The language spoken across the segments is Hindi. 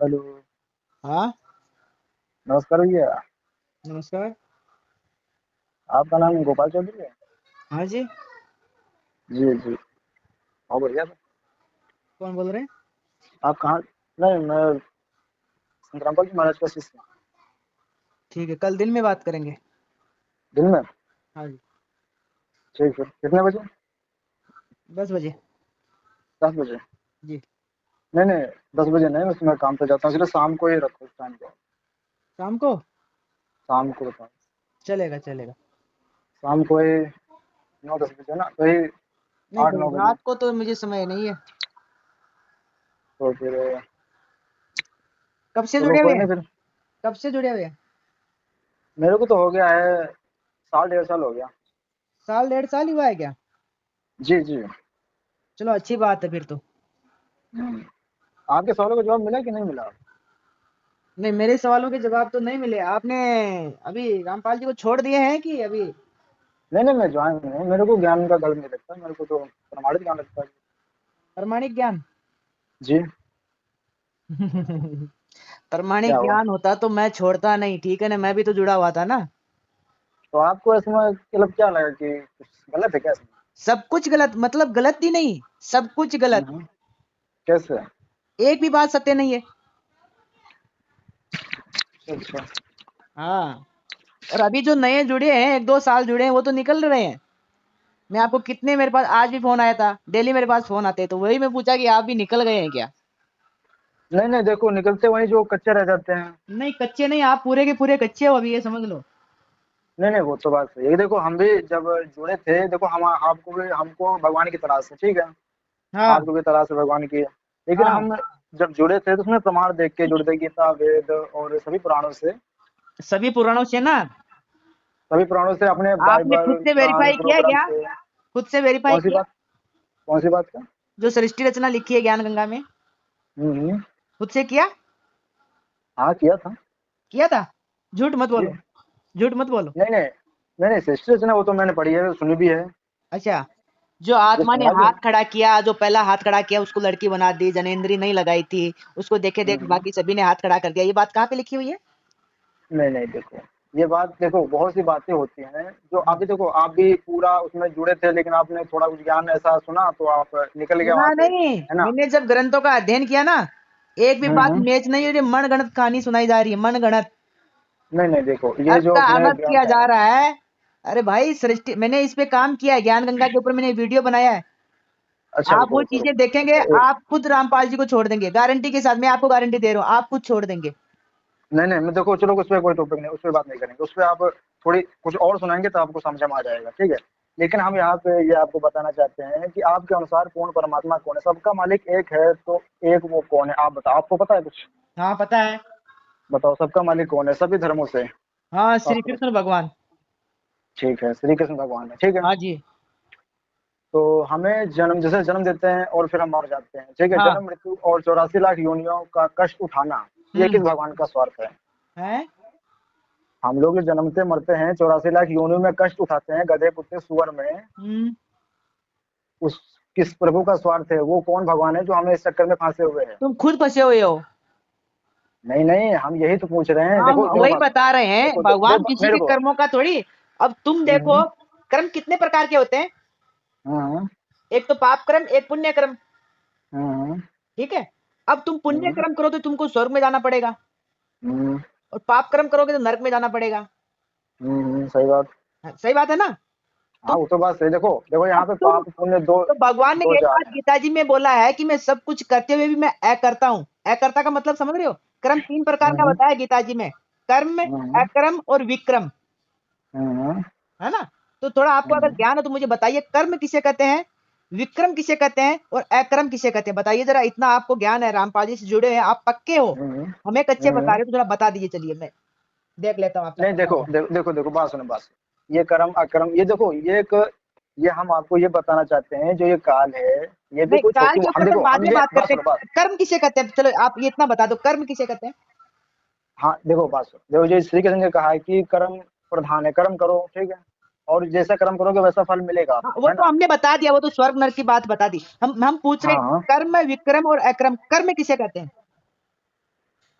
हेलो। हाँ। नमस्कार भैया। नमस्कार। आपका नाम गोपाल चौधरी है? हाँ जी। जी जी। हाँ बढ़िया था। कौन बोल रहे हैं? आप कहाँ? नहीं, मैं संतरामपाल जी महाराज का शिष्य हूँ। ठीक है, कल दिन में बात करेंगे। दिन में? हाँ जी। ठीक है, कितने बजे? 10 बजे। 10 बजे? जी। नहीं नहीं, 10 बजे नहीं, उसमें मैं काम पे जाता हूँ, इसलिए शाम को ही रखो उस टाइम को। शाम को। शाम को बताओ। चलेगा चलेगा। शाम को ही 9-10 बजे ना, वही नहीं आठ भाई, नौ बजे रात को तो मुझे समय नहीं है। तो फिर कब से चलो जुड़े हुए कोई हैं? नहीं फिर। कब से जुड़े हुए हैं? मेरे को तो हो गया है, साल 1.5 साल हो गया। साल 1.5 साल ही हुआ है क्या? जी जी। चलो अच्छी बात है फिर तो। हम्म। आपके सवालों का जवाब मिला कि नहीं मिला? नहीं, मेरे सवालों के जवाब तो नहीं मिले। आपने अभी रामपाल जी को छोड़ दिए हैं कि अभी? नहीं नहीं, मैं ज्वाइन नहीं हूँ, मेरे को ज्ञान का गढ़ नहीं लगता, मेरे को तो प्रमाणित ज्ञान लगता है। प्रमाणिक ज्ञान। जी। क्या प्रमाणिक हुआ? ज्ञान होता तो मैं छोड़ता नहीं, ठीक है ना? मैं भी तो जुड़ा हुआ था ना। तो आपको इसमें मतलब क्या लगा कि कुछ गलत है क्या इसमें? सब कुछ गलत मतलब गलत ही नहीं, सब कुछ गलत। हम्म, कैसे? एक भी बात सत्य नहीं है। अच्छा। हाँ। और अभी जो नए जुड़े हैं, 1-2 साल जुड़े हैं, वो तो निकल रहे हैं। मैं आपको कितने, मेरे पास आज भी फोन आया था, डेली मेरे पास फोन आते हैं, तो वही मैं पूछा कि आप भी निकल गए हैं क्या? नहीं नहीं, देखो निकलते वहीं जो कच्चे रह जाते हैं। नहीं कच्चे नहीं, आप पूरे के पूरे कच्चे हो अभी, ये समझ लो। नहीं नहीं, वो तो बात सही है, देखो हम भी जब जुड़े थे, देखो हम आपको भी, हमको भगवान की तलाश है, ठीक है। हाँ। आपको भी तलाश है भगवान की, लेकिन हाँ। हम जब जुड़े थे तो उसमें प्रमाण देख के जुड़े थे, गीता वेद और सभी पुराणों से। सभी पुराणों से ना? सभी पुराणों से, अपने आपने खुद बाइबल से कुरान वेरीफाई गुरु किया ग्रंथ क्या? से। खुद से वेरीफाई कौन सी किया? बात? कौन सी बात का? जो सृष्टि रचना लिखी है ज्ञान गंगा में, हम्म। खुद से किया? हाँ किया था। किया था? झूठ मत जी। बोलो। झूठ मत बोलो। नहीं नहीं नहीं नहीं, सृष्टि रचना वो तो मैंने पढ़ी है, सुनी भी है। अच्छा। जो ये आत्मा ने सुना भी है। हाथ खड़ा किया, जो पहला हाथ खड़ा किया उसको लड़की बना दी, जनेंद्री नहीं लगाई थी, उसको देखे देख हम्म। बाकी सभी ने हाथ खड़ा कर दिया, ये बात कहाँ पे लिखी हुई है? नहीं नहीं, देखो ये बात, देखो बहुत सी बातें होती हैं जो हाँ। अभी, देखो आप भी पूरा उसमें जुड़े थे, लेकिन आपने थोड़ा कुछ ज्ञान ऐसा सुना तो आप निकल गए सुना वहां से, नहीं। है ना? मैंने जब ग्रंथों का अध्ययन किया ना, एक भी बात हम्म। मैच नहीं हो रही, मन गणत कहानी सुनाई जा रही है, मन गणत। नहीं नहीं, देखो ये अर्थ जो का अपने अनर्थ किया ग्रंथ जा है। रहा है। अरे भाई, सृष्टि मैंने इस पे काम किया है, ज्ञान गंगा के ऊपर मैंने वीडियो बनाया है। अच्छा आप रुको वो रुको चीजें रुको। देखेंगे, अच्छा आप खुद रामपाल जी को छोड़ देंगे, गारंटी के साथ, मैं आपको गारंटी दे रहा हूँ, आप खुद छोड़ देंगे। नहीं नहीं, मैं देखो चलो उस पर कोई टॉपिक नहीं, उस पर बात नहीं करेंगे, उस पर आप थोड़ी कुछ और सुनाएंगे तो आपको समझ में आ जाएगा, ठीक है। लेकिन हम यहाँ पे ये आपको बताना चाहते हैं कि आपके अनुसार कौन परमात्मा कौन है, सबका मालिक एक है तो एक वो कौन है, आप बताओ, आपको पता है कुछ? हाँ पता है। बताओ सबका मालिक कौन है सभी धर्मों से? हाँ, श्री शास्त्रों कृष्ण से। भगवान। ठीक है, श्री कृष्ण भगवान है, ठीक है। हाँ जी। तो हमें जन्म, जैसे जन्म देते हैं और फिर हम मर जाते हैं, ठीक है, हाँ। जन्म मृत्यु और 84 लाख योनियों का कष्ट उठाना, ये किस हम्म। भगवान का स्वार्थ है? है। हम लोग जो जन्मते मरते हैं, 84 लाख योनियों में कष्ट उठाते हैं, गधे कुत्ते सुअर में, हम्म। उस किस प्रभु का स्वार्थ है? वो कौन भगवान है जो हमें इस चक्कर में फांसे हुए हैं? तुम खुद फंसे हुए हो। नहीं नहीं, हम यही तो पूछ रहे हैं, हाँ, देखो देखो वही बात बता रहे सुनो, हैं, देखो भगवान देखो किसी मेरे के को। कर्मों का थोड़ी। अब तुम देखो, हम्म। कर्म कितने प्रकार के होते हैं? हम्म। एक तो पाप कर्म, एक पुण्य कर्म। हम्म। ठीक है। अब तुम पुण्य हम्म। कर्म करो तो तुमको स्वर्ग में जाना पड़ेगा, हम्म। और पाप कर्म करोगे तो नरक में जाना पड़ेगा। सही बात। हाँ, सही बात है ना? हाँ तुम वो तो बात सही, देखो देखो अब यहाँ पे तुम पाप पुण्य दो, तो भगवान ने दो यही जात बात हैं। गीता जी में बोला है कि मैं सब कुछ करते हुए भी मैं अकर्ता हूँ। अकर्ता का मतलब समझ रहे हो? कर्म 3 प्रकार का हम्म। बताया गीता जी में। कर्म, हम्म। अकर्म और विक्रम। हम्म। है ना? तो थोड़ा आपको अगर हम्म। ज्ञान हो तो मुझे बताइए, कर्म किसे कहते हैं, विक्रम किसे कहते हैं, और अकर्म किसे कहते हैं? बताइए जरा, इतना आपको ज्ञान है, रामपाल जी से जुड़े हैं, आप पक्के हो। हम्म। हमें कच्चे बता हम्म। रहे हो, तो थोड़ा बता दीजिए, चलिए मैं देख लेता हूँ आपका नहीं पक्का देखो है। देखो देखो देखो, बात सुनो बात सुनो। ये कर्म अकर्म, ये देखो ये एक, ये हम आपको ये बताना चाहते हैं, जो ये काल है, ये भी नहीं, कोई काल छोटी, के हम ऊपर तो देखो बाद हम में ये बात बात करते सुनो बात। हैं, कर्म किसे कहते हैं, चलो आप ये इतना बता दो, कर्म किसे कहते हैं? हाँ देखो बात सुनो, देखो जो श्री कृष्ण ने कहा है कि कर्म प्रधान है, कर्म करो, ठीक है, और जैसा कर्म करोगे वैसा फल मिलेगा हाँ, आपको, वो है तो ना? हमने बता दिया, वो तो स्वर्ग नरक की बात बता दी। हम पूछ रहे हाँ हैं, हाँ। कर्म, विक्रम और अक्रम, कर्म किसे कहते हैं?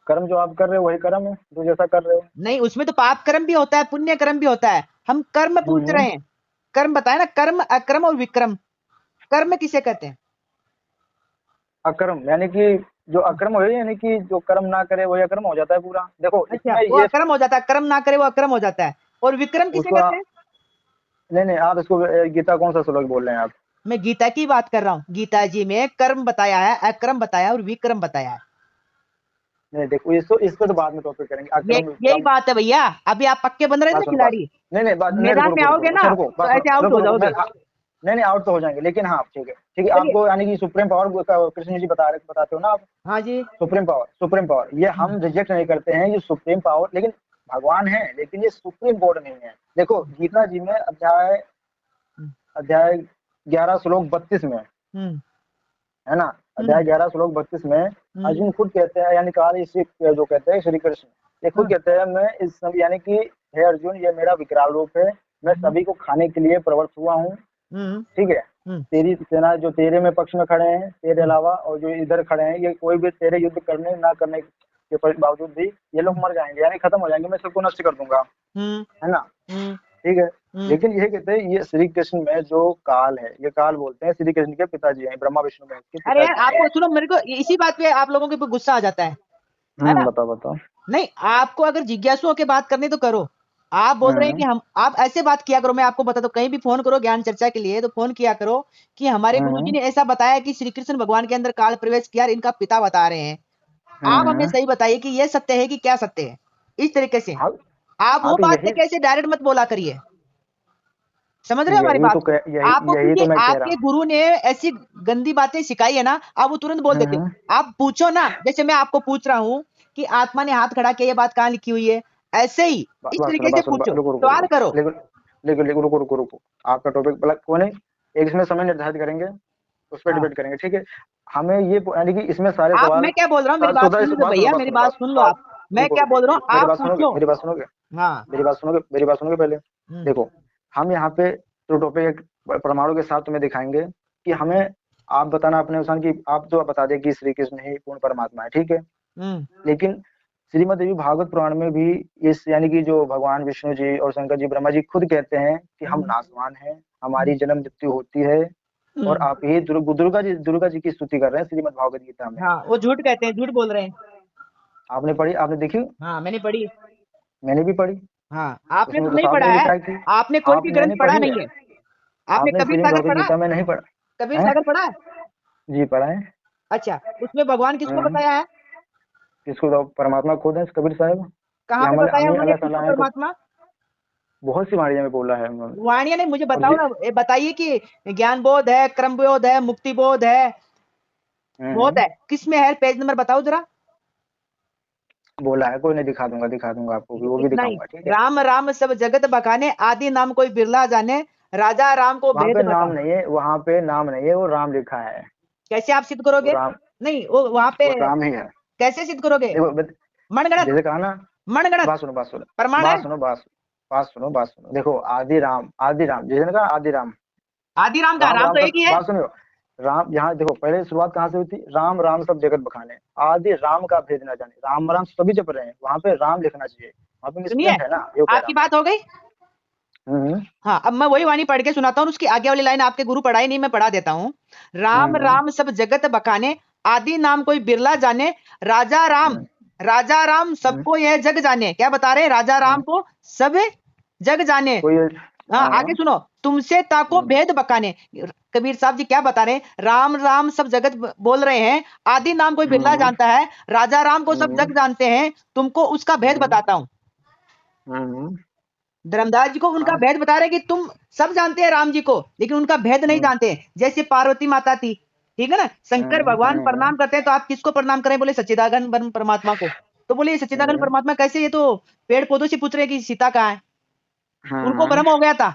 कर्म जो आप कर रहे हो वही कर्म है जो जैसा कर रहे हो। नहीं, उसमें तो पाप कर्म भी होता है, पुण्य कर्म भी होता है। हम कर्म पूछ रहे हैं, कर्म बताए ना, कर्म, अकर्म और विक्रम। कर्म किसे कहते हैं? अकर्म यानी कि जो अकर्म हो यानी कि जो कर्म ना करे वही अकर्म हो जाता है पूरा। देखो अच्छा, इसमें वो ये अकर्म हो जाता है, कर्म ना करे वो अकर्म हो जाता है। और विक्रम किसे उसको कहते हैं? नहीं नहीं, आप इसको गीता कौन सा श्लोक बोल रहे हैं आप? मैं गीता की बात कर रहा हूँ। गीता जी में कर्म बताया है, अक्रम बताया और विक्रम बताया है। नहीं देखो, इस पे तो बाद में टॉपिक करेंगे, ये अक्रम यही विक्रम। बात है भैया। अभी आप पक्के बन रहे थे बात ना सुनो, बात खिलाड़ी, नहीं नहीं, बात नहीं, मैदान रुको में रुको रुको, आओगे अच्छा ना रुको, तो बात सुनो, ऐसे आउट रुको हो रुको, मैं जाओगे। नहीं नहीं, आउट तो हो जाएंगे, लेकिन हाँ ठीक है ठीक है, चलिए। आपको यानी कि सुप्रीम पावर कृष्ण जी बताते हो ना आप। हाँ जी। सुप्रीम पावर ये हम रिजेक्ट नहीं करते हैं, ये सुप्रीम पावर, लेकिन भगवान है, लेकिन ये सुप्रीम कोर्ट नहीं है। देखो गीता जी में अध्याय अध्याय 11 श्लोक 32 में, हम्म है ना, हम्म अध्याय 11 श्लोक 32 में हम्म अर्जुन खुद कहते हैं, यानी काल इसी जो कहते हैं श्री कृष्ण, ये खुद हाँ, कहते हैं मैं इस समय यानी कि हे अर्जुन ये मेरा विकराल रूप है, मैं सभी को खाने के लिए प्रवृत्त हुआ हूँ। हम्म ठीक है, हम्म तेरी सेना जो तेरे में पक्ष में खड़े हैं, तेरे हम्म अलावा और जो इधर खड़े हैं, ये कोई भी तेरे युद्ध करने ना करने के बावजूद भी ये लोग मर जाएंगे, यानी खत्म हो जाएंगे, मैं सबको नष्ट कर दूंगा, हम्म है ना। हम्म ठीक है, हम्म। लेकिन ये कहते हैं ये श्री कृष्ण में जो काल है, ये काल बोलते हैं श्री कृष्ण के पिताजी हैं, ब्रह्मा विष्णु महेश के अरे यार, पिताजी हैं। आपको सुनो, मेरे को इसी बात पे आप लोगों के ऊपर गुस्सा आ जाता है ना? बताओ बताओ। नहीं, आपको अगर जिज्ञासुओं की बात करनी तो करो। आप बोल रहे हैं कि हम्म हम, आप ऐसे बात किया करो। मैं आपको बता दूं, कहीं भी फोन करो ज्ञान चर्चा के लिए तो फोन किया करो कि हमारे गुरुजी हम्म ने ऐसा बताया कि श्री कृष्ण भगवान के अंदर काल प्रवेश किया और इनका पिता बता रहे हैं। आप हमें हम्म। सही बताइए कि ये सत्य है कि क्या सत्य है, इस तरीके से। हाँ आप हाँ, वो तो बात यही लेके ऐसे डायरेक्ट मत बोला करिए। समझ रहे हो हमारी यही बात तो को? यही तो मैं कह रहा आपके हूँ। गुरु ने ऐसी गंदी बातें सिखाई है ना, आप वो तुरंत बोल देते हो। हम्म। आप पूछो ना, जैसे मैं आपको पूछ रहा हूँ कि आत्मा ने हाथ खड़ा किया, ये बात कहाँ लिखी हुई है, ऐसे ही इस तरीके से बात सुनो, पूछो, रुको रुको सवाल रुको, करो। लेकिन लेकिन लेकिन रुको रुको रुको, आपका टॉपिक मतलब कौन है, एक इसमें समय निर्धारित करेंगे, उस पर हाँ, डिबेट करेंगे, ठीक है। हमें ये यानी कि इसमें सारे आप, सवाल मैं क्या बोल रहा हूँ, मेरी बात शादीशुदा सुन लो बात सुनो, भैया, मेरी बात सुन लो बात आप। मैं रुको क्या रुको, बोल रहा हूँ, मेरी आप बात सुनोगे, पूछो। हाँ। मेरी बात सुनोगे पहले। हम्म देखो हम यहाँ पे जो टॉपिक प्रमाणों के साथ तुम्हें दिखाएंगे कि हमें, आप बताना अपने अनुसार कि आप तो बता दे कि श्री कृष्ण ही पूर्ण परमात्मा है, ठीक है। हम्म लेकिन श्रीमद् देवी भागवत पुराण में भी इस यानी कि जो भगवान विष्णु जी और शंकर जी ब्रह्मा जी खुद कहते हैं कि हम हम्म नासवान हैं, हम्म हमारी जन्म मृत्यु होती है, और हम्म। आप ही दुर्गा जी की स्तुति कर रहे हैं श्रीमद् भागवत गीता में। हाँ, वो झूठ कहते हैं, झूठ बोल रहे हैं। आपने पढ़ी, आपने देखी? हाँ, मैंने पढ़ी। मैंने भी पढ़ी। हाँ, आपने उसमें तो तो नहीं साफ पढ़ा नहीं है। लिखा है कि आपने कोई भी ग्रंथ मैंने पढ़ा पढ़ी है, नहीं है। आपने आपने कबीर श्रीमद् सागर भगवत पढ़ा? गीता में नहीं पढ़ा कबीर है? सागर पढ़ा है? जी पढ़ा है। अच्छा, उसमें भगवान किसको हम्म, बताया है? किसको तो परमात्मा खुद है कबीर साहब, कहाँ या पे हमारे बताया हमें उन्होंने अल्लाह किसको ताला है तो परमात्मा? बहुत सी वाणियों में बोला है उन्होंने। वाणिया नहीं, मुझे और बताओ ना, ये बताइए कि ज्ञान बोध है, कर्म बोध है, मुक्ति बोध है, बोध हम्म, है, किसमें है? पेज नंबर बताओ जरा। बोला है, कोई नहीं, दिखा दूंगा आपको भी, वो भी इतना ही। दिखाऊंगा, ठीक है। राम राम सब जगत बखाने, आदि नाम कोई बिरला जाने, राजा राम को वहां भेद पे नाम बता। नहीं है, वहां पे नाम नहीं है, वो राम लिखा है। कैसे आप सिद्ध वो करोगे? राम नहीं, वो वहां पे वो राम ही है। कैसे सिद्ध करोगे? देखो मनगढ़ंत, जैसे कहा ना, मनगढ़ंत बात सुनो, प्रमाण है। बात सुनो, देखो आदि राम जैसे ने कहा आदि राम, आदि राम का राम राम राम तो सब एक ही है। बात सुनो, राम यहाँ देखो पहले शुरुआत कहाँ से हुई थी, राम राम सब जगत बखाने, आदि राम का भेद ना जाने, राम राम सभी जप रहे हैं, वहां पे राम लिखना चाहिए, वहां पे सुनिए, मिसप्रिंट है ना, ये कह रहा आपकी बात हो गई। हूँ। हाँ, अब मैं वही वाणी पढ़ के सुनाता हूँ, उसकी आगे वाली लाइन आपके गुरु पढ़ाई नहीं, मैं पढ़ा देता हूँ। राम हम्म राम सब जगत बखाने, आदि नाम कोई बिरला जाने, राजा राम, हम्म राजा राम हम्म सबको यह जग जाने। क्या बता रहे हैं? राजा राम हम्म, को सब जग जाने। कोई हाँ, हाँ आगे सुनो, तुमसे ताको हम्म भेद बकाने। कबीर साहब जी क्या बता रहे हैं? राम राम सब जगत बोल रहे हैं, आदि नाम कोई बिरला हम्म जानता है, राजा राम को सब हम्म जग जानते हैं, तुमको उसका भेद हम्म बताता हूँ। हम्म, धर्मदास जी को उनका हाँ भेद बता रहे कि तुम सब जानते हैं राम जी को, लेकिन उनका भेद नहीं हम्म जानते। जैसे पार्वती माता थी, ठीक है ना, शंकर भगवान हम्म प्रणाम करते हैं तो आप किसको प्रणाम करें? बोले सच्चिदानंद परमात्मा को। तो बोले ये सच्चिदानंद हम्म परमात्मा कैसे? ये तो पेड़ पौधों से पूछ रहे हैं कि सीता कहाँ है। उनको हम्म, भ्रम हो गया था,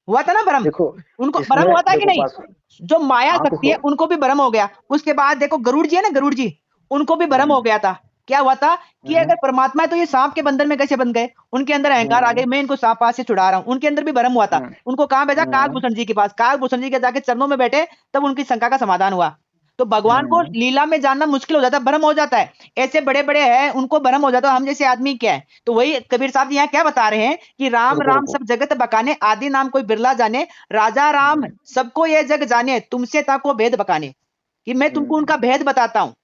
हुआ था ना भ्रम? देखो उनको भ्रम इसमें हुआ था कि देखो नहीं? बात जो माया हाँ शक्ति देखो है उनको भी भ्रम हो गया। उसके बाद देखो गरुड़ जी है ना, गरुड़ जी, उनको भी भ्रम हो हम्म गया था। क्या हुआ था कि हम्म अगर परमात्मा है तो ये सांप के बंधन में कैसे बन गए? उनके अंदर अहंकार आ गए, हम्म मैं इनको सांप पास से छुड़ा रहा हूं। उनके अंदर भी भ्रम हुआ था। हम्म उनको कहां भेजा? हम्म काकभूषण जी के पास। काकभूषण जी के जाके चरणों में बैठे, तब उनकी शंका का समाधान हुआ। तो भगवान को लीला में जानना मुश्किल हो जाता है, भ्रम हो जाता है। ऐसे बड़े बड़े हैं उनको भ्रम हो जाता है, हम जैसे आदमी क्या है। तो वही कबीर साहब यहाँ क्या बता रहे हैं कि राम रुको राम रुको। सब जगत बकाने, आदि नाम कोई बिरला जाने, राजा राम सबको ये जग जाने, तुमसे ताको भेद बकाने, कि मैं तुमको उनका भेद बताता हूँ।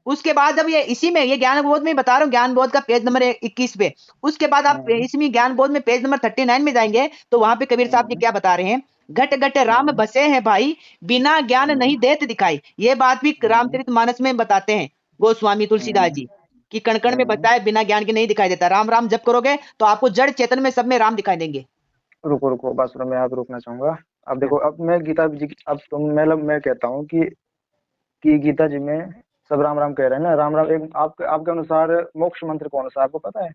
उसके बाद जब ये इसी में, ये ज्ञान बोध में बता रहा हूँ, ज्ञान बोध का पेज नंबर 21 पे, उसके बाद आप इसमें ज्ञान बोध में पेज नंबर 39 में जाएंगे तो वहां पे कबीर साहब जी क्या बता रहे हैं, घट घट राम बसे हैं भाई, बिना ज्ञान नहीं देत दिखाई। ये बात भी रामचरितमानस में बताते हैं गोस्वामी तुलसीदास जी, कि कण कण में बता है बिना ज्ञान के नहीं दिखाई देता। राम राम जब करोगे तो आपको जड़ चेतन में सब में राम दिखाई देंगे। रुको रुको, बस मैं आप रोकना चाहूंगा। अब देखो, अब मैं गीता जी अब तुम मतलब मैं कहता हूँ कि गीता जी में सब राम राम कह रहे हैं ना, राम राम। एक आपके आपके अनुसार मोक्ष मंत्र कौन सा आपको पता है?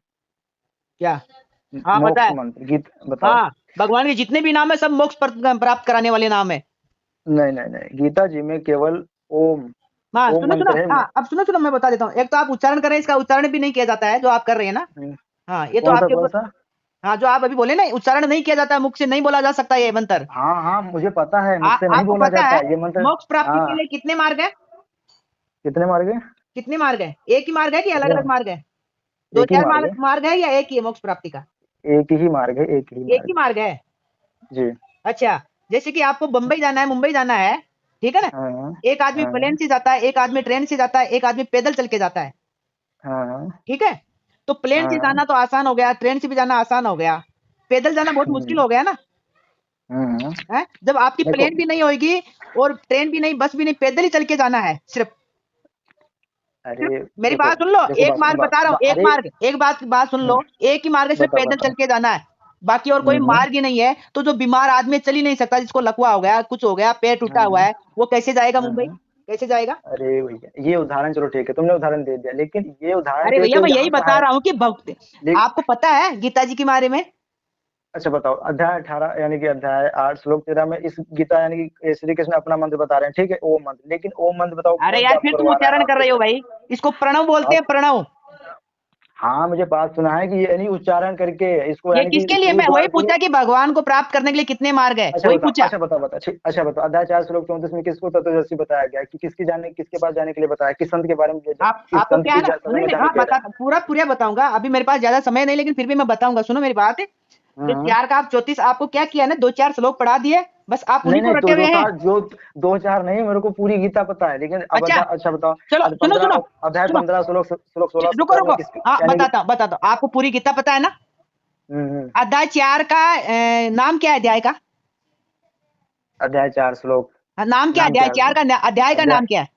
क्या? हाँ पता मोक्ष है। मंत्र गीत बताओ। हाँ, भगवान के जितने भी नाम है सब मोक्ष प्राप्त कराने वाले नाम है। नहीं नहीं नहीं, गीता जी में केवल ओम, हाँ ओम सुनो सुनो, मंत्र है। हाँ अब सुनो सुनो, मैं बता देता हूँ। एक तो आप उच्चारण कर रहे हैं, इसका उच्चारण भी नहीं किया जाता है जो आप कर रहे हैं ना। हाँ ये तो कौन सा आपके कौन ऊपर, सा? हाँ जो आप अभी बोले ना, उच्चारण नहीं किया जाता, मुख से नहीं बोला जा सकता ये मंत्र। हाँ हाँ, मुझे पता है, मुझसे नहीं आपको बोला पता जाता है है ये मंत्र। मोक्ष प्राप्ति के हाँ। लिए कितने मार्ग है? कितने मार गए? कितने मार्ग है? एक ही मार्ग है कि अलग कितने? अलग मार्ग है? दो एक ही चार मार्ग मार्ग है। मार्ग है या एक ही है मोक्ष प्राप्ति का? एक ही मार्ग है, एक ही एक ही मार्ग। मार्ग है। जी। अच्छा, जैसे कि आपको बंबई जाना है, मुंबई जाना है, ठीक है ना। हाँ एक आदमी प्लेन हाँ से जाता है, एक आदमी ट्रेन से जाता है, एक आदमी पैदल चल के जाता है, हाँ ठीक है। तो प्लेन से हाँ। जाना तो आसान हो गया, ट्रेन से भी जाना आसान हो गया, पैदल जाना बहुत मुश्किल हो गया ना। हम्म। है, जब आपकी देखो। प्लेन भी नहीं होगी और ट्रेन भी नहीं, बस भी नहीं, पैदल ही चल के जाना है सिर्फ। अरे मेरी देखो बात सुन लो, देखो, एक मार्ग बता रहा हूँ, एक अरे। मार्ग, एक बात सुन लो, एक ही मार्ग है, सिर्फ बताओ पैदल चल बताओ। के जाना है, बाकी और कोई हम्म मार्ग ही नहीं है। तो जो बीमार आदमी चल ही नहीं सकता, जिसको लकवा हो गया, कुछ हो गया, पैर टूटा हुआ हम्म है, वो कैसे जाएगा मुंबई? हम्म। कैसे जाएगा? अरे भैया, ये उदाहरण चलो ठीक है, तुमने उदाहरण दे दिया, लेकिन ये उदाहरण अरे देते भैया हो मैं यही यहाँ कहाँ बता है? रहा हूँ कि भक्त, लेकिन आपको पता है गीता जी के बारे में? अच्छा बताओ, अध्याय 18 यानी कि अध्याय 8 श्लोक 13 में इस गीता यानी कि श्री कृष्ण अपना मंत्र बता रहे हैं, ठीक है, ओम मंत्र। लेकिन ओम मंत्र बताओ अरे कौन यार जाप फिर तुम करवा रहा है उच्चारण कर आपके रहे हो से? भाई, इसको प्रणव बोलते हैं, आप। प्रणव। हाँ, मुझे बात सुना है कि ये यानी उच्चारण करके इसको ये यानी कि किसके लिए? पूरी मैं वही द्वार पूरी। पूछा कि भगवान को प्राप्त करने के लिए कितने मार्ग है, अच्छा वही बताओ, पूछा। अच्छा बताओ बताओ, अच्छा बताओ, अध्याय 4 श्लोक 34 में किसको तत्वदर्शी बताया गया है? कि किसके पास जाने के लिए बताया, किस संत के बारे में आप किस आपको संत क्या है की ना, शरण नहीं में नहीं, जाने हाँ कह बता, रहा है? पूरा पूरा बताऊंगा, अभी मेरे पास ज्यादा समय नहीं, लेकिन फिर भी मैं बताऊंगा, सुनो मेरी बात। जो हाँ। चार का आप 34, आपको क्या किया ना, दो चार श्लोक पढ़ा दिए, बस आप नहीं उन्हीं को नहीं, रटे तो हुए जो हैं। था जो 2 4 नहीं, मेरे को पूरी गीता पता है, लेकिन अब अच्छा, अच्छा बताओ। चलो अब सुनो सुनो 15 अध्याय सुनो, 15 श्लोक श्लोक 16 रुको 17 में रुको, किस हाँ यानी कि बताता हूँ, आपको पूरी गीता पता है ना? हम्म। अध्याय 4 का नाम क्या है अध्याय का? अध्याय 4 श्लोक। हाँ, नाम क्या है नाम अध्याय क्या है 4 उसका? का? अध्याय का अध्याय, नाम क्या है?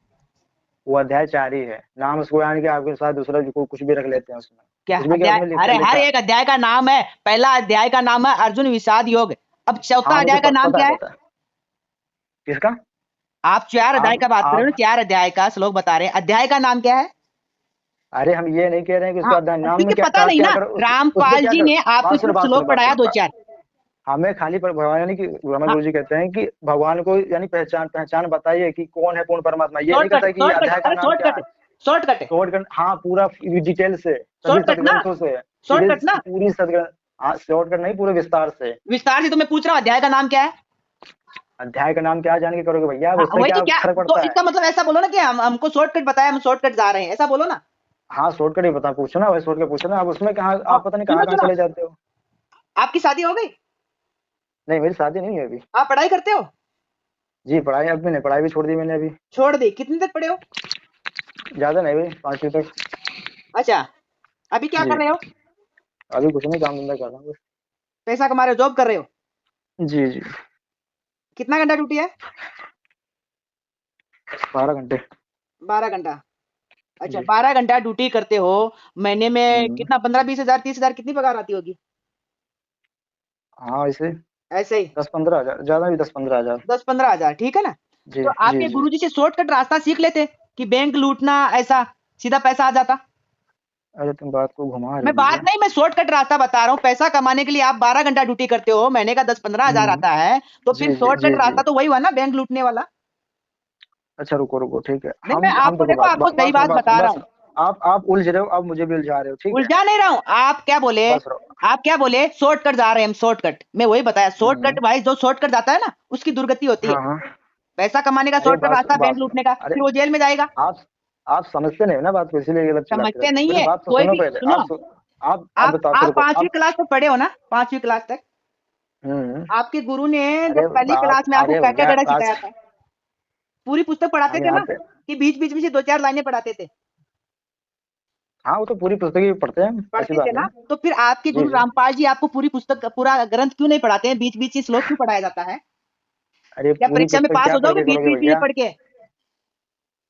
वो अध्याय 4 ही है, नाम उसको यानी कि आपके साथ दूसरा जो कुछ भी रख लेते हैं उसमें, क्या कुछ भी क्या अध्याय? उसमें अरे हर लिखा है। एक अध्याय का नाम है, पहला अध्याय का नाम है अर्जुन विषाद योग, अब चौथा हाँ मुझे अध्याय का नाम पता है, क्या है? पता है। किसका? आप 4 अध्याय आप का बात कर रहे हो ना, आप 4 अध्याय का श्लोक बता रहे हैं, अध्याय का नाम क्या है? अरे हम ये नहीं कह रहे हैं कि हाँ उसका अध्याय नाम में क्योंकि पता नहीं क्या ना, करो उसमें रामपाल क्या जी करो। ने आपको बात सुनो सिर्फ बात सुनो श्लोक बात पढ़ाया सुनो दो चार। हमें खाली पर भगवान यानी कि रमन हाँ, गुरु जी कहते हैं कि भगवान को यानी पहचान पहचान बताइए कि कौन है पूर्ण परमात्मा, ये नहीं कहता कि ये अध्याय का अरे नाम क्या है। शॉर्टकट है, शॉर्टकट, हाँ पूरा डिटेल से सभी शॉर्टकट ना, सदग्रंथों से, सीधे शॉर्टकट ना, पूरी सदग्रंथ। हाँ शॉर्टकट नहीं, पूरे विस्तार से। विस्तार से तो मैं पूछ रहा हूँ अध्याय का नाम क्या है? अध्याय का नाम क्या जान के करोगे भैया, हाँ उससे वही तो, क्या क्या फर्क तो पड़ता है? इसका मतलब ऐसा बोलो ना कि हमको शॉर्टकट बताया, हम शॉर्टकट जा रहे हैं, ऐसा बोलो ना। हाँ शॉर्टकट ही बता, पूछो ना, वही शॉर्टकट पूछो ना, अब उसमें कहाँ हाँ, आप पता नहीं सुनो कहाँ कहाँ सुनो, चले जाते हो। आपकी शादी हो गई? नहीं मेरी शादी नहीं है अभी। आप पढ़ाई करते हो? जी पढ़ाई अभी नहीं, पढ़ाई भी छोड़ दी मैंने अभी। छोड़ दी, कितने तक पढ़े हो? ज्यादा नहीं भाई, 5वीं तक। अच्छा, अभी क्या कर जी। रहे हो? अभी कुछ नहीं, काम धंधा कर रहा हूँ बस। पैसा कमा रहे हो, जॉब कर रहे हो? जी जी। कितना घंटा ड्यूटी है? 12 घंटे। 12 घंटा। अच्छा, जी। 12 घंटा ड्यूटी करते हो, महीने में हम्म। कितना, 15 20 हजार 30 हजार कितनी पगार आती होगी? हाँ इसे ऐसे ही 10 15 हजार, ज्यादा भी 10 15 हजार। 10 15 हजार, ठीक है ना। जी तो जी आपके जी। गुरुजी से शॉर्टकट रास्ता सीख लेते कि बैंक लूटना, ऐसा सीधा पैसा आ जाता। अरे तुम बात को घुमा रहे मैं हो बात भैया। नहीं, मैं शॉर्टकट रास्ता बता रहा हूँ, पैसा कमाने के लिए आप 12 घंटा ड्यूटी करते हो, महीने का 10 15 हजार हम्म। आता है, तो जी फिर जी जी शॉर्टकट जी। रास्ता तो वही हुआ ना, बैंक लूटने वाला। अच्छा रुको रुको, ठीक है, नहीं, मैं हम आपको देखो देखो, आपको सही बात बता रहा बात हूँ। सुनो। आप उलझ रहे हो, अब मुझे भी उलझा रहे हो, ठीक है। उलझा नहीं रहा हूँ, आप क्या बोले? बस रहो। आप क्या बोले? शॉर्टकट जा रहे हैं हम, शॉर्टकट, मैं वही बताया, हम्म। शॉर्टकट भाई, जो शॉर्टकट जाता है ना उसकी दुर्गति होती है। हाँ हाँ पैसा कमाने का अरे शॉर्टकट रास्ता बैंक बात लूटने का, अरे फिर वो जेल में जाएगा। आप समझते नहीं हो ना बात को, इसीलिए गलत चलाते समझते रहते हो। नहीं मेरी है बात तो कोई सुनो भी, पहले, सुनो। आप बताते आप रुको 5वीं आप। क्लास तक पढ़े हो ना, 5वीं क्लास तक। हम्म। आपके गुरु ने अरे जब पहली बाप, क्लास में आपको अरे क्या क्या भैया गढ़ा आज सिखाया था? पूरी पुस्तक पढ़ाते हम थे यहाँ ना, पे, कि बीच बीच में से 2-4 लाइनें पढ़ाते थे? हाँ वो तो पूरी पुस्तक ही पढ़ते हैं, ऐसी पढ़ते थे बात ना। नहीं। तो फिर आपके जी गुरु जी। रामपाल जी आपको पूरी पुस्तक पूरा ग्रंथ क्यों नहीं पढ़ाते हैं? बीच बीच से श्लोक क्यों पढ़ाया जाता है? अरे या पूरी परीक्षा में पुस्तक पास क्या हो पढ़ जाओगे के बीच करोगे बीच में भैया? पढ़ के?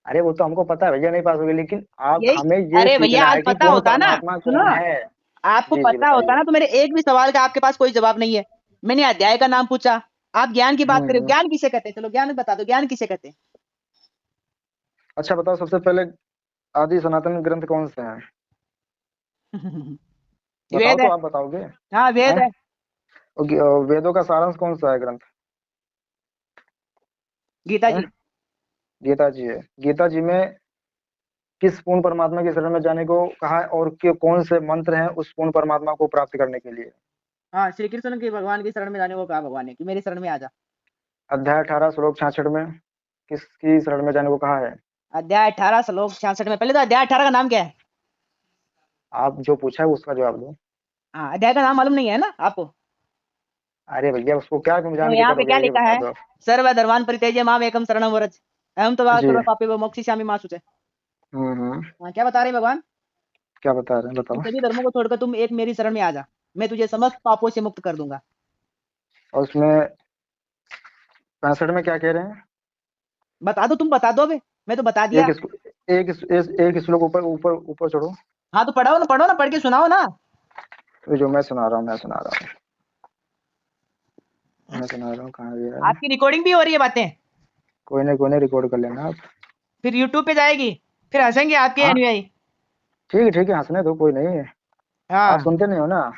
अरे वो तो हमको पता है भैया, नहीं पास होगे, लेकिन आप यही, हमें ये अरे भैया सीखना आज है कि पता कौन होता ना, परमात्मा सुनो, कौन है। आपको जी जी पता होता बताइए। ना तो मेरे एक भी सवाल का आपके पास कोई जवाब नहीं है। मैंने अध्याय का नाम पूछा, आप ज्ञान की बात करें, हम्म। ज्ञान किसे कहते हैं? चलो ज्ञान बता दो, ज्ञान किसे कहते हैं? अच्छा बताओ, सबसे पहले आदि सनातन ग्रंथ कौन सा है? बताओ वेद तो, है। आप बताओगे? हाँ वेद हैं? है। वेदों का सारांश कौन सा है ग्रंथ? गीता हैं? जी। गीता जी है। गीता जी में किस पूर्ण परमात्मा की शरण में जाने को कहा है, और के कौन से मंत्र हैं उस पूर्ण परमात्मा को प्राप्त करने के लिए? हाँ, श्री कृष्ण के भगवान की शरण में जाने को कहा भगवान ने, कि मेरी शरण में आ जा। अध्याय 18 श्लोक 66 में किसकी शरण में जाने को कहा है? अध्याय 18 श्लोक 66 में, पहले तो अध्याय 18 का नाम क्या है? आप जो पूछा है उसका जवाब दो। हाँ, अध्याय का नाम मालूम नहीं है ना आपको? अरे भैया उसको क्या तुम तो जान के यहाँ पे क्या करोगे, ये लिखा बता है? दो आप। सर्व धर्मान परित्यज्य माम एकम शरणम व्रज, अहम त्वा जी। सर्व पापेभ्यो मोक्षयिष्यामि मा शुचे। हम्म। हाँ, क्या बता रहे हैं भगवान? क्या बता रहे हैं कि बताओ। सभी धर्मों को छोड़कर तुम एक मेरी शरण में आ जा, मैं तुझे समस्त पापों से मुक्त कर दूंगा। और उसमें 65 में क्या कह रहे हैं? बता दो, तुम बता दो, अबे मैं तो बता दिया। एक श्लोक ऊपर ऊपर ऊपर चढ़ो। हाँ तो पढ़ो ना, पढ़ के सुनाओ ना। तो जो मैं सुना रहा हूँ कहाँ गया है? आपकी रिकॉर्डिंग भी हो रही है बातें, कोई नहीं रिकॉर्ड कर लेना आप। फिर यूट्यूब पे जाएगी, फिर हंसेंगे आपके हाँ अनुयायी। ठीक है हंसने दो, कोई नहीं। आप हाँ। सुनते नहीं हो ना,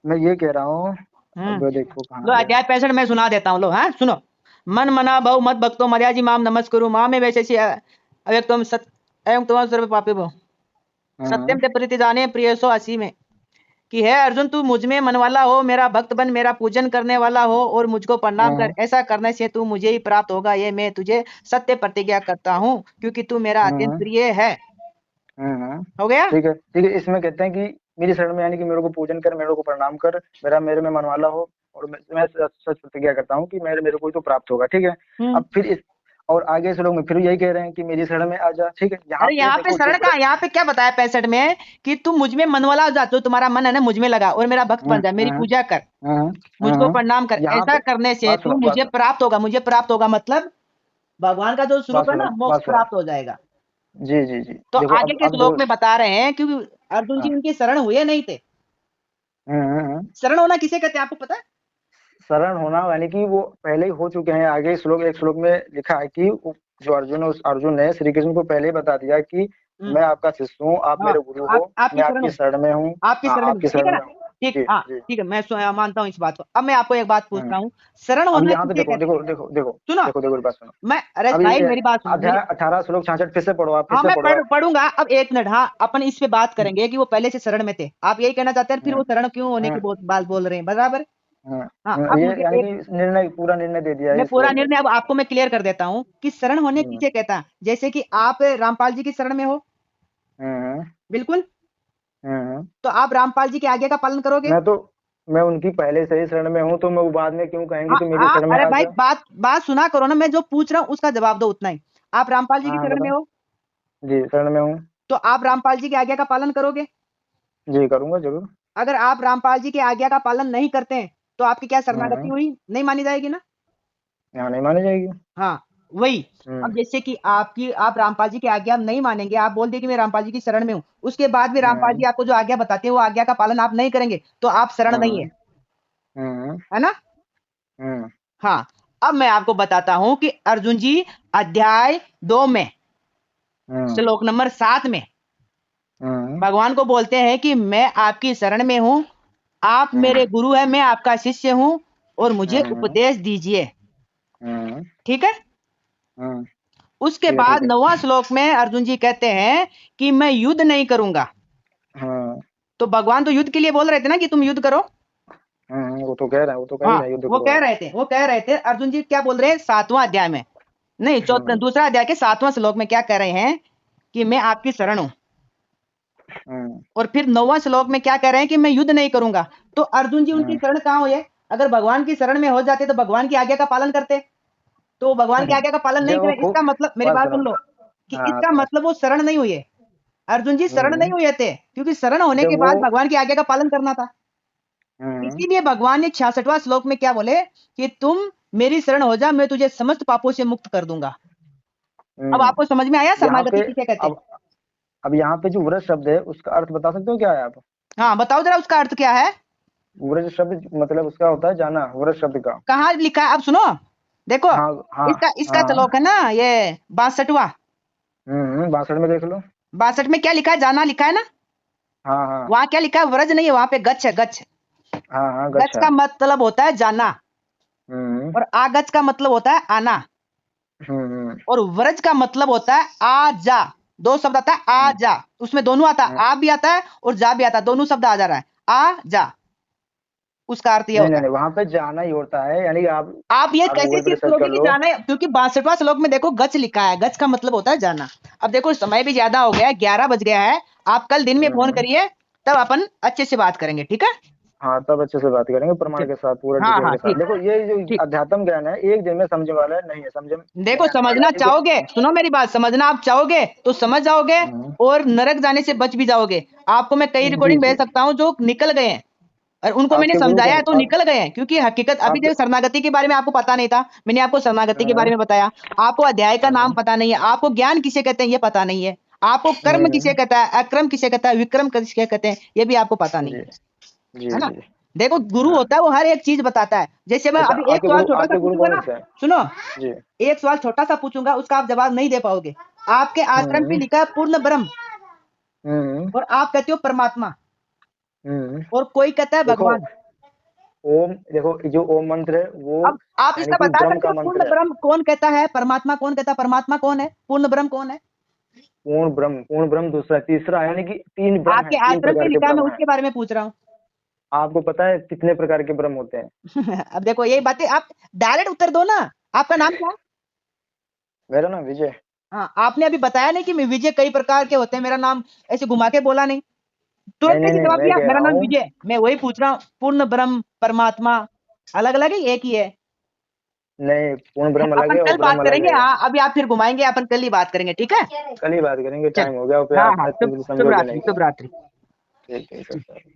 मैं ये कह रहा हूँ। हम्म। अब देखो कहाँ लो गया। अध्याय 65 मैं सुना देता हूँ, लो हाँ सुनो। मन मना बहु मत भक्तो मर्याजी माम नमस्कुरु माम में वैसे अव्यक्तम सत्य एवं तुम सर्व पापे भो हाँ। सत्यम ते प्रति जाने प्रियसो असी में, कि है अर्जुन तू मुझ में मन वाला हो, मेरा भक्त बन, मेरा पूजन करने वाला हो और मुझको प्रणाम कर। हाँ। ऐसा करने से तू मुझे ही प्राप्त होगा, ये मैं तुझे सत्य प्रतिज्ञा करता हूँ, क्योंकि तू मेरा अत्यंत हाँ। प्रिय है। हाँ। हो गया? ठीक है इसमें कहते हैं कि मेरी शरण में, यानी कि मेरे को पूजन कर, मेरे को प्रणाम कर, मेरे में मन वाला हो, और मैं सच प्रतिज्ञा करता हूँ कि मेरे को ही तो प्राप्त होगा। ठीक है। हम्म। अब फिर इस और आगे इस लोग में फिर यही कह रहे हैं कि मेरी शरण में आ जा। ठीक है, यहाँ अरे पे यहाँ पे देखो जो शरण का, यहाँ पे क्या बताया 65 में, कि तू मुझ में मन वाला हो जा, तो तुम्हारा मन है ना मुझ में लगा, और मेरा भक्त हाँ बन जा, मेरी हाँ पूजा कर, हाँ मुझको हाँ। प्रणाम कर। यहाँ ऐसा पे करने से बात तू सुनो बात मुझे सुनो प्राप्त होगा, मुझे प्राप्त होगा मतलब भगवान का जो बात स्वरूप है सुनो ना, मोक्ष बात सुनो। प्राप्त हो जाएगा। जी तो देखो, आगे के अब श्लोक देखो। में बता रहे हैं, क्योंकि अर्जुन जी हाँ। उनके शरण हुए नहीं थे। हाँ। शरण होना किसे कहते हैं आपको पता है? शरण होना यानी कि वो पहले ही हो चुके हैं। आगे एक श्लोक में लिखा है कि जो अर्जुन है, उस अर्जुन ने श्री कृष्ण को पहले ही बता दिया कि हम्म। मैं आपका शिष्य हूँ, आप हाँ, मेरे गुरु आप हो, आपकी मैं शरण आपकी में, शरण में हूँ। आपकी हाँ शरण में, आपकी ठीक है शरण ना? में हूँ। ठीक, जी हाँ जी। ठीक है, मैं मानता हूँ इस बात को। अब मैं आपको एक बात हाँ। पूछता हूँ, शरण अब होना यहाँ पे किसे देखो कहते हैं? देखो देखो देखो सुनो, देखो देखो, बात सुनो। मैं, अरे अब भाई ये मेरी बात सुनो अध्याय मेरी। 18 श्लोक 66 फिर से पढ़ो आप, फिर हाँ से मैं पढ़ो आप। पढ़ूंगा। अब एक मिनट, हाँ अपन इस पे बात करेंगे कि वो पहले से शरण में थे, आप यही कहना चाहते हैं, फिर हाँ वो शरण क्यों होने की हाँ बहुत बात बोल रहे हैं, बराबर? हाँ हाँ, अब ये मुझे यानी एक, कि निर्णय, पूरा निर्णय दे दिया है मैं इस पूरा श्लोक में। निर्णय अब आपको मैं क्लियर कर देता हूँ कि शरण होने हम्म। किसे कहता है। जैसे कि आप रामपाल जी की शरण में हो, हम्म। बिल्कुल, हम्म। तो आप रामपाल जी की आज्ञा का पालन करोगे। मैं तो मैं उनकी पहले से ही शरण में हूँ, तो मैं वो बाद में क्यों कहेंगे हाँ तो मेरी हाँ, शरण में अरे आ भाई जा। बात बात सुना करो ना, मैं जो पूछ रहा हूँ उसका जवाब दो, उतना ही। आप रामपाल जी की हाँ शरण में बताओ। हो, जी शरण में हूँ। तो आप रामपाल जी की आज्ञा का पालन करोगे। जी करूंगा जरूर। अगर आप रामपाल जी की आज्ञा का पालन नहीं करते हैं, तो आपकी क्या शरणागति हाँ। हुई, नहीं मानी जाएगी ना? यहाँ नहीं मानी जाएगी। हाँ, वही। अब हम्म। जैसे कि आप रामपाल जी की आज्ञा नहीं मानेंगे, आप बोल दिए कि मैं रामपाल जी की शरण में हूँ, उसके बाद भी रामपाल जी हाँ। आपको जो आज्ञा बताते हैं वो आज्ञा का पालन आप नहीं करेंगे, तो आप शरण नहीं हाँ। है, हम्म। है ना? हम्म। हाँ। अब मैं आपको बताता हूं कि अर्जुन जी अध्याय 2 में हम्म। श्लोक नंबर 7 में हम्म। भगवान को बोलते हैं कि मैं आपकी शरण में हूं, आप मेरे हम्म। गुरु हैं, मैं आपका शिष्य हूं, और मुझे हम्म। उपदेश दीजिए। हम्म। ठीक है। हम्म। उसके ठीक है बाद ठीक है। 9वां श्लोक में अर्जुन जी कहते हैं कि मैं युद्ध नहीं करूंगा। हाँ। तो भगवान तो युद्ध के लिए बोल रहे थे ना कि तुम युद्ध करो। वो तो कह रहे हैं, वो तो कह ही हाँ, रहे हैं युद्ध वो करो कह आप। रहे थे, वो कह रहे थे अर्जुन जी क्या बोल रहे हैं 7वां अध्याय में, नहीं दूसरा अध्याय के 7वां श्लोक में क्या कह रहे हैं कि मैं आपकी शरण हूं। और फिर 9वां श्लोक में क्या कह रहे हैं कि मैं युद्ध नहीं करूंगा। तो अर्जुन जी उनकी शरण कहाँ हुई? अगर भगवान की शरण में हो जाते तो भगवान की आज्ञा का पालन करते, तो भगवान की आज्ञा का पालन नहीं जब वो करें, इसका खूब मतलब मेरी बात बात सुनो। सुन लो कि हाँ इसका मतलब वो शरण नहीं हुए, अर्जुन जी शरण नहीं हुए थे, क्योंकि शरण होने जब के वो बाद भगवान की आज्ञा का पालन करना था। इसीलिए भगवान ने 66वां श्लोक में क्या बोले कि तुम मेरी शरण हो जा, मैं तुझे समस्त पापों से मुक्त कर दूंगा। अब आपको समझ में आया यहाँ शरणागति पे किसे कहते हैं? अब यहाँ पे जो व्रत शब्द है उसका अर्थ बता सकते हो क्या है आप? हाँ बताओ जरा उसका अर्थ क्या है। व्रत शब्द मतलब उसका होता है जाना, व्रत शब्द का। कहाँ लिखा है अब सुनो, देखो हाँ हाँ इसका इसका हाँ। श्लोक है ना ये 62वां। 62 में देख लो। 62 में क्या लिखा है? जाना लिखा है ना। हाँ हाँ वहां क्या लिखा है? व्रज नहीं है, वहां पे गच्छ है, गच्छ। हाँ हाँ गच्छ गच्छा। का मतलब होता है जाना, और आगच्छ का मतलब होता है आना, और व्रज का मतलब होता है आ जा। दो शब्द आता है आ जा, उसमें दोनों आता है, आ भी आता है और जा भी आता है, दोनों शब्द आ जा रहा है आ जा, उसका अर्थ यह नहीं होता नहीं है। नहीं, वहां पे जाना ही होता है, यानी कि आप ये आप कैसे गूगल पे चीज सर्च करोगे कर कि लो। जाना है, क्योंकि 62वां श्लोक में देखो गच्छ लिखा है, गच्छ का मतलब होता है जाना। अब देखो समय भी ज्यादा हो गया है, 11 बज गया है, आप कल दिन में फोन करिए, तब अपन अच्छे से बात करेंगे, ठीक है? हाँ तब अच्छे से बात करेंगे प्रमाण ठीक। के साथ, पूरा हाँ डिटेल हाँ के साथ। ठीक। देखो ये जो ठीक, अध्यात्म ज्ञान है एक दिन में समझने वाला नहीं है, समझ में देखो नहीं आने वाला समझना है, ठीक है। चाहोगे, सुनो मेरी बात, समझना आप चाहोगे तो समझ जाओगे, और नरक जाने से बच भी जाओगे। आपको मैं कई जी रिकॉर्डिंग जी। भेज सकता हूँ जो निकल गए हैं, और उनको मैंने आपके गुरु समझाया है कौन तो निकल गए हैं, क्योंकि हकीकत अभी आपके देखो शरणागति के बारे में आपको पता नहीं था, मैंने आपको शरणागति के बारे में बताया। आपको अध्याय का नाम पता नहीं है, आपको ज्ञान किसे कहते हैं ये पता नहीं है, आपको कर्म किसे कहता है, अक्रम किसे कहता है, विक्रम किसे कहते हैं ये भी आपको पता नहीं जी है, जी है ना? जी। देखो गुरु हाँ होता है वो हर एक चीज बताता है। जैसे मैं अच्छा, अभी एक सवाल छोटा सा आपके गुरु पूछूंगा कौन ना, से हैं? सुनो, जी। एक सवाल छोटा सा पूछूंगा उसका आप जवाब नहीं दे पाओगे। आपके आश्रम पे हम्म लिखा है पूर्ण ब्रह्म, हम्म और आप कहते हो परमात्मा, हम्म। और कोई कहता है देखो भगवान। ओम, देखो जो ओम मंत्र है वो अब आप यानी इसका कि बता ब्रह्म सकते का हो पूर्ण मंत्र है। ब्रह्म कौन कहता है, परमात्मा कौन कहता है, परमात्मा कौन है, पूर्ण ब्रह्म कौन है? पूर्ण ब्रह्म दूसरा, तीसरा यानी कि तीन ब्रह्म है, आपके तीन आश्रम पे प्रकार के लिखा है, मैं ब्रह्म है। उसके बारे में पूछ रहा हूँ। आपको पता है कितने प्रकार के ब्रह्म होते हैं? अब देखो यही बातें आप डायरेक्ट उत्तर दो ना। आपका नाम क्या है? मेरा नाम विजय। हाँ, आपने अभी बताया नहीं कि मैं विजय कई प्रकार के होते हैं, मेरा नाम ऐसे घुमा के बोला नहीं, नहीं तुरंत नहीं कैसे नहीं, जवाब मैं दिया कह मेरा रहा नाम हूँ। विजय? मैं वही पूछ रहा हूँ, पूर्ण ब्रह्म परमात्मा अलग अलग है एक ही है? नहीं, पूर्ण ब्रह्म अलग अपन है और कल बात ब्रह्म अलग करेंगे, है। हाँ अभी आप फिर घुमाएंगे, अपन कल ही बात करेंगे, ठीक है? कल ही बात करेंगे, चल, टाइम हो गया, फिर हाँ आप हाँ, अच्छे शुभ से शुभ समझोगे रात्रि, नहीं। शुभ रात्रि। ठीक है सर।